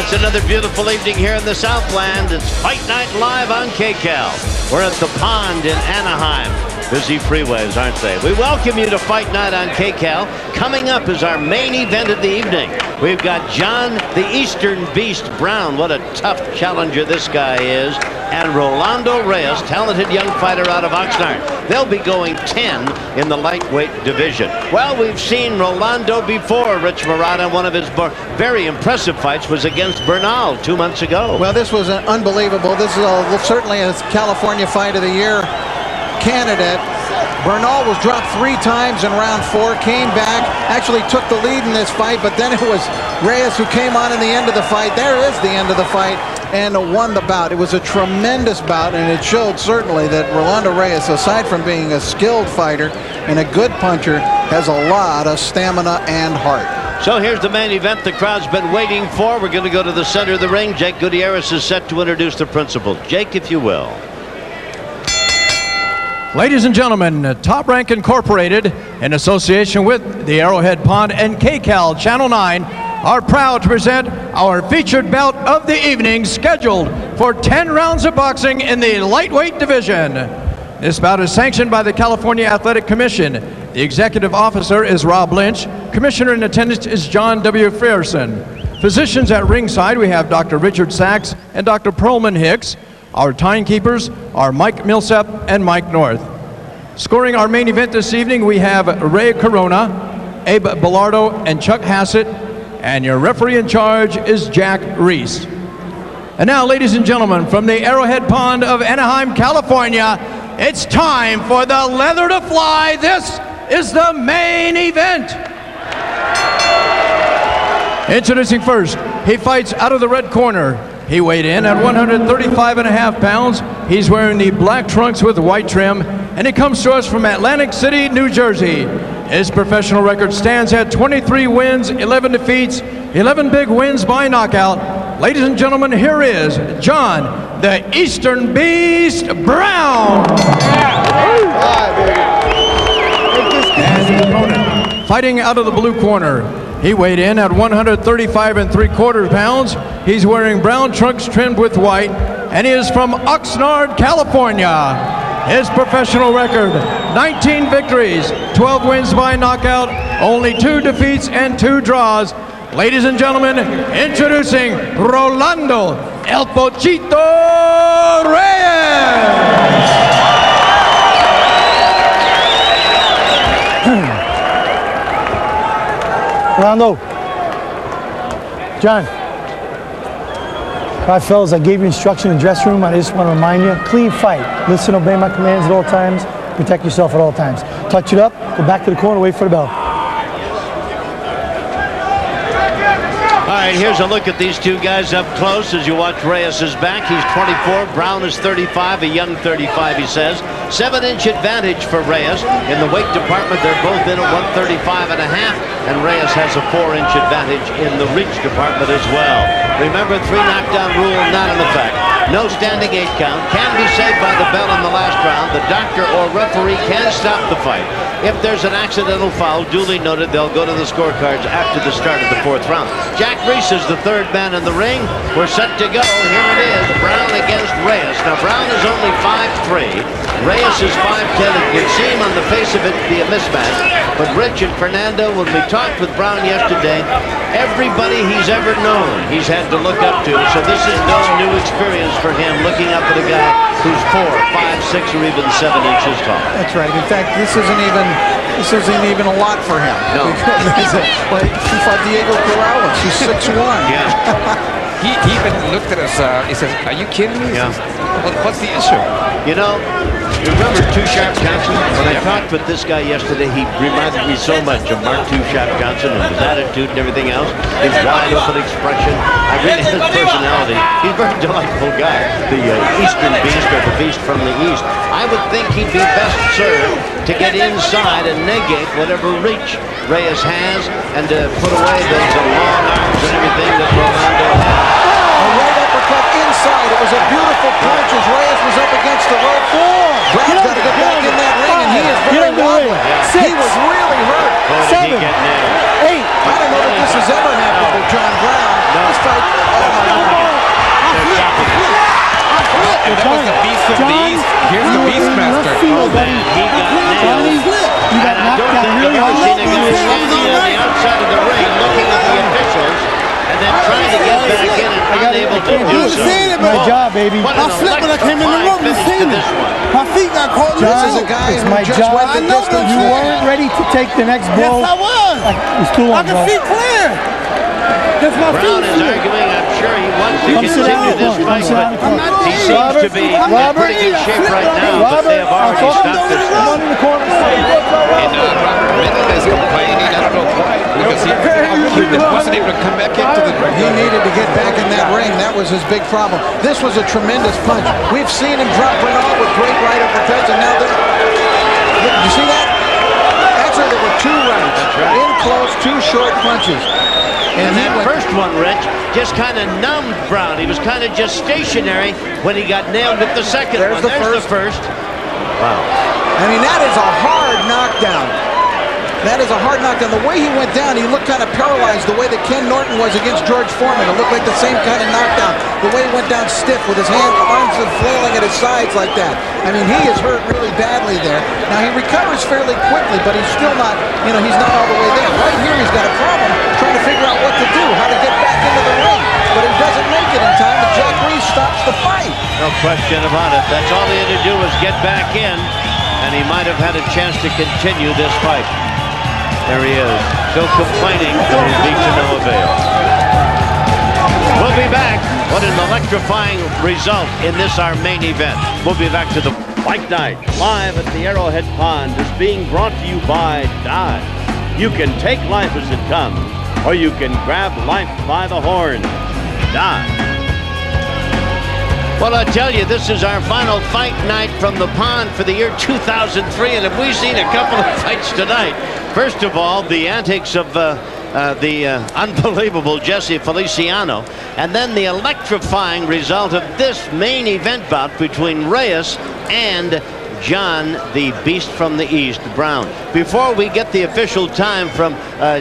It's another beautiful evening here in the Southland. It's Fight Night Live on KCAL. We're at the Pond in Anaheim. Busy freeways, aren't they? We welcome you to Fight Night on KCAL. Coming up is our main event of the evening. We've got John the Eastern Beast Brown. What a tough challenger this guy is. And Rolando Reyes, talented young fighter out of Oxnard. They'll be going 10 in the lightweight division. Well, we've seen Rolando before, Rich Murata. One of his very impressive fights was against Bernal 2 months ago. Well, this was unbelievable. This is certainly a California Fight of the Year candidate. Bernal was dropped 3 times in round 4, came back, actually took the lead in this fight, but then it was Reyes who came on in the end of the fight. There is the end of the fight, and won the bout. It was a tremendous bout, and it showed certainly that Rolando Reyes, aside from being a skilled fighter and a good puncher, has a lot of stamina and heart. So here's the main event the crowd's been waiting for. We're going to go to the center of the ring. Jake Gutierrez is set to introduce the principals. Jake, if you will. Ladies and gentlemen, Top Rank Incorporated, in association with the Arrowhead Pond and KCAL Channel 9, are proud to present our featured bout of the evening, scheduled for 10 rounds of boxing in the lightweight division. This bout is sanctioned by the California Athletic Commission. The executive officer is Rob Lynch. Commissioner in attendance is John W. Frierson. Physicians at ringside, we have Dr. Richard Sachs and Dr. Perlman Hicks. Our timekeepers are Mike Millsap and Mike North. Scoring our main event this evening, we have Ray Corona, Abe Bellardo, and Chuck Hassett. And your referee in charge is Jack Reese. And now, ladies and gentlemen, from the Arrowhead Pond of Anaheim, California, it's time for the leather to fly. This is the main event. Introducing first, he fights out of the red corner. He weighed in at 135.5 pounds. He's wearing the black trunks with white trim, and he comes to us from Atlantic City, New Jersey. His professional record stands at 23 wins, 11 defeats, 11 big wins by knockout. Ladies and gentlemen, here is John the Eastern Beast Brown. And his opponent, fighting out of the blue corner. He weighed in at 135.75 pounds. He's wearing brown trunks trimmed with white, and he is from Oxnard, California. His professional record, 19 victories, 12 wins by knockout, only 2 defeats and 2 draws. Ladies and gentlemen, introducing Rolando El Pochito Reyes. Rolando, John, all right, fellas, I gave you instruction in the dressing room. I just want to remind you, clean fight. Listen, obey my commands at all times. Protect yourself at all times. Touch it up, go back to the corner, wait for the bell. All right, here's a look at these two guys up close as you watch Reyes' back. He's 24, Brown is 35, a young 35, he says. 7-inch advantage for Reyes. In the weight department, they're both in at 135.5, and Reyes has a 4-inch advantage in the reach department as well. Remember, 3 knockdown rule not in effect. No standing 8 count. Can be saved by the bell in the last round. The doctor or referee can stop the fight. If there's an accidental foul, duly noted, they'll go to the scorecards after the start of the 4th round. Jack Reese is the 3rd man in the ring. We're set to go. Here it is, Brown against Reyes. Now, Brown is only 5'3". Reyes is 5'10". It can seem on the face of it to be a mismatch. But Rich and Fernando, when we talked with Brown yesterday, everybody he's ever known he's had to look up to. So this is no new experience for him, looking up at a guy who's 4, 5, 6, or even 7 inches tall. That's right. In fact, this isn't even a lot for him. No. Like, he fought Diego Corrales, who's 6'1". Yeah. He even looked at us, he says, are you kidding me? Yeah. What's the issue? You know, you remember Two Sharp Johnson? When I talked with this guy yesterday, he reminded me so much of Mark Two Sharp Johnson and his attitude and everything else, his wide open expression. I really his personality. He's a very delightful guy, the Eastern Beast, or the Beast from the East. I would think he'd be best served to get inside and negate whatever reach Reyes has and to put away those long arms and everything that Rolando has. A right uppercut inside. It was a beautiful punch as Reyes was up against the rope. Brown's got to get back in that ring, and he is very wobbly. He was really hurt. Oh, did he get nailed? 8. I don't know that this has ever happened to John Brown. This fight out of the ring, looking at the officials, and then trying to get back in and unable to do so. My job, baby. What an I flipped when I came in the room. You electrifying seen finish to it. this one. My feet got caught in This the is a room. guy It's who my just job. went the I know distance. You weren't ready to take the next Yes, blow. I was. It's too long, I can bro. see clear. That's my Brown feet. is arguing. I'm sure he wants to Come sit down continue in this front. Come fight, sit down in but front. he seems to be in Robert. pretty good shape right now, but they have already stopped this Come one. on in the corner. And Robert Middle is complaining. I don't know why. Because he wasn't able to come back into the ring. He needed to get back in that ring. That was his big problem. This was a tremendous punch. We've seen him drop Bernal with great right uppercuts, and now did you see that? Actually, there were two rights. In close, two short punches. And that first one, Rich, just kind of numbed Brown. He was kind of just stationary when he got nailed with the second one. There's the first. Wow. I mean, that is a hard knockdown. That is a hard knockdown. The way he went down, he looked kind of paralyzed. The way that Ken Norton was against George Foreman, it looked like the same kind of knockdown. The way he went down stiff with his arms flailing at his sides like that. I mean, he is hurt really badly there. Now, he recovers fairly quickly, but he's still not, he's not all the way there. Right here, he's got a problem trying to figure out what to do, how to get back into the ring. But he doesn't make it in time, and Jack Reese stops the fight. No question about it. That's all he had to do was get back in, and he might have had a chance to continue this fight. There he is, still complaining, but it'll be to no avail. We'll be back. What an electrifying result in this, our main event. We'll be back to the Fight Night, live at the Arrowhead Pond, is being brought to you by Dodge. You can take life as it comes, or you can grab life by the horns. Dodge. Well, I tell you, this is our final fight night from the pond for the year 2003, and have we seen a couple of fights tonight? First of all, the antics of the unbelievable Jesse Feliciano, and then the electrifying result of this main event bout between Reyes and John, the Beast from the East, Brown. Before we get the official time from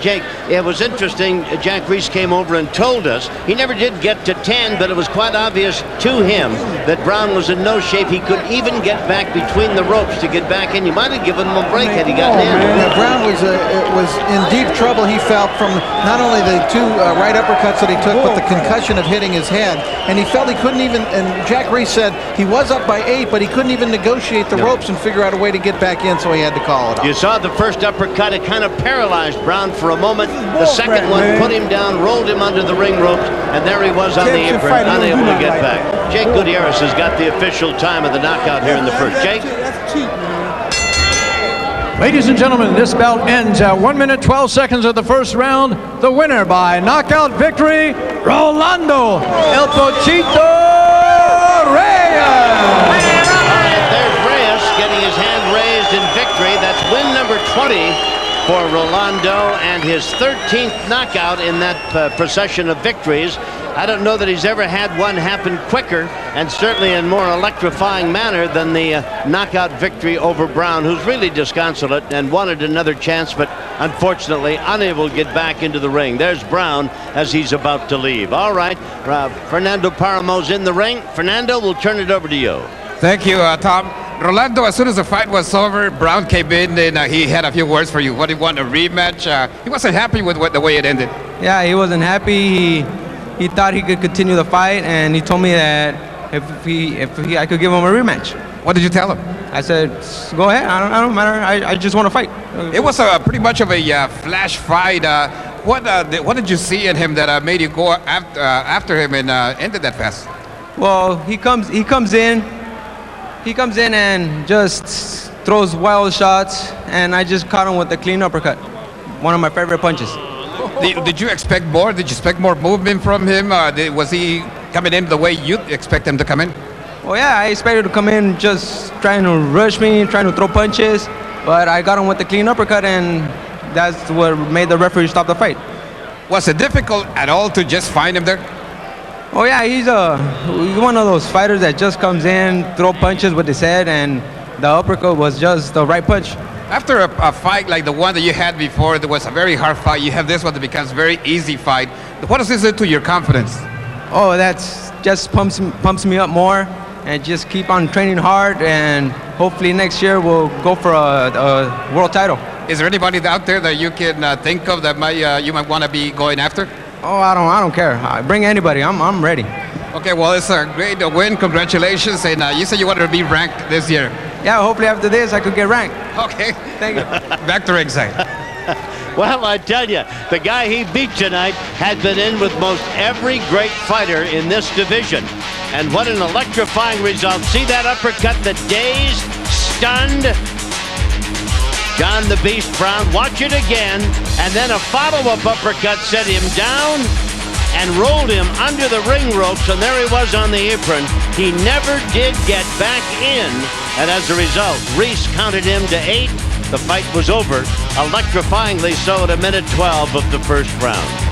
Jake, it was interesting. Jack Reese came over and told us he never did get to 10, but it was quite obvious to him that Brown was in no shape. He couldn't even get back between the ropes to get back in. You might have given him a break had he gotten in. Yeah, Brown was in deep trouble, he felt, from not only the two right uppercuts that he took, but the concussion of hitting his head. And he felt he couldn't even, and Jack Reese said he was up by 8, but he couldn't even negotiate the ropes and figure out a way to get back in, so he had to call it off. You saw the first uppercut. It kind of paralyzed Brown for a moment. The second one put him down, rolled him under the ring ropes, and there he was on the apron, unable to get back. Jake Gutierrez has got the official time of the knockout here in the first. Jake? That's cheap, man. Ladies and gentlemen, this bout ends at 1 minute 12 seconds of the first round. The winner by knockout victory, Rolando El Pochito Reyes. Getting his hand raised in victory. That's win number 20 for Rolando, and his 13th knockout in that procession of victories. I don't know that he's ever had one happen quicker, and certainly in more electrifying manner than the knockout victory over Brown, who's really disconsolate and wanted another chance, but unfortunately unable to get back into the ring. There's Brown as he's about to leave. All right, Fernando Paramo's in the ring. Fernando, we'll turn it over to you. Thank you, Tom. Rolando, as soon as the fight was over, Brown came in and he had a few words for you. What, he wanted a rematch? He wasn't happy with the way it ended. Yeah, he wasn't happy. He thought he could continue the fight, and he told me that if I could give him a rematch. What did you tell him? I said, go ahead. I don't matter. I just want to fight. It was pretty much of a flash fight. What did you see in him that made you go after him and ended that fast? Well, he comes in and just throws wild shots, and I just caught him with a clean uppercut. One of my favorite punches. Did you expect more? Did you expect more movement from him? Was he coming in the way you expect him to come in? Well, yeah, I expected to come in just trying to rush me, trying to throw punches, but I got him with the clean uppercut, and that's what made the referee stop the fight. Was it difficult at all to just find him there? Oh yeah, he's one of those fighters that just comes in, throw punches with his head, and the uppercut was just the right punch. After a fight like the one that you had before, there was a very hard fight. You have this one that becomes a very easy fight. What does this do to your confidence? Oh, that's just pumps me up more, and just keep on training hard, and hopefully next year we'll go for a world title. Is there anybody out there that you can think of that you might want to be going after? Oh, I don't care. Bring anybody. I'm ready. Okay, well, it's a great win. Congratulations. And you said you wanted to be ranked this year. Yeah, hopefully after this I could get ranked. Okay. Thank you. Back to ringside. Well, I tell you, the guy he beat tonight had been in with most every great fighter in this division. And what an electrifying result. See that uppercut that dazed, stunned John the Beast Brown. Watch it again. And then a follow-up uppercut set him down and rolled him under the ring ropes. And there he was on the apron. He never did get back in. And as a result, Reese counted him to 8. The fight was over, electrifyingly so, at a minute 12 of the first round.